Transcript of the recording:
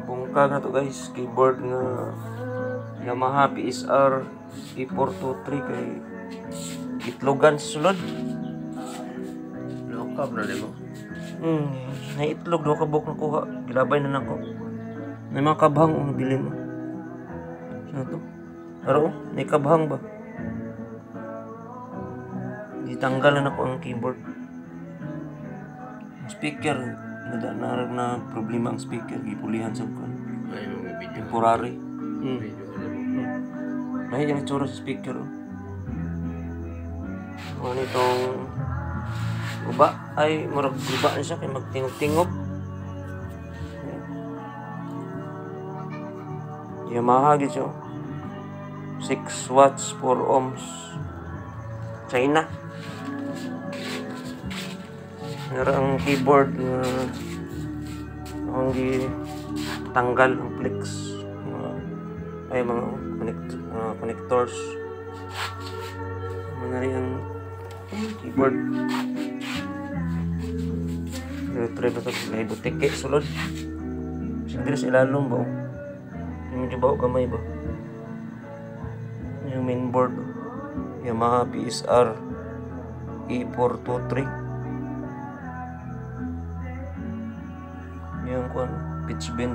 Bungkag na to guys, keyboard nga Yamaha PSR E423 kay itlogan sa sulod. Lokab na nimo. Naitlog do ka buk nakuha. Gilabay na nako. May mga kabhang bilin mo. Ano to? Pero may kabhang ba? Ditanggal na ako ang keyboard. Ang speaker na problema ang speaker gipulihan sa kan. Ay mo video. Temporary. Video na mo. May yung itsura sa speaker. Ano itong guba ay murag guba na siya kay magtingog-tingog. Yamaha gid siya. 6 watts 4 ohms. China. Meron ang keyboard na ang tanggal ang flex. Ay mga connectors. Mga rin ang keyboard. Try ba ito? May butike sulod. Siguro sa ilalong ba? Medyo ba gamay ba? Yung mainboard. Yamaha PSR E423. Yung pitch bend.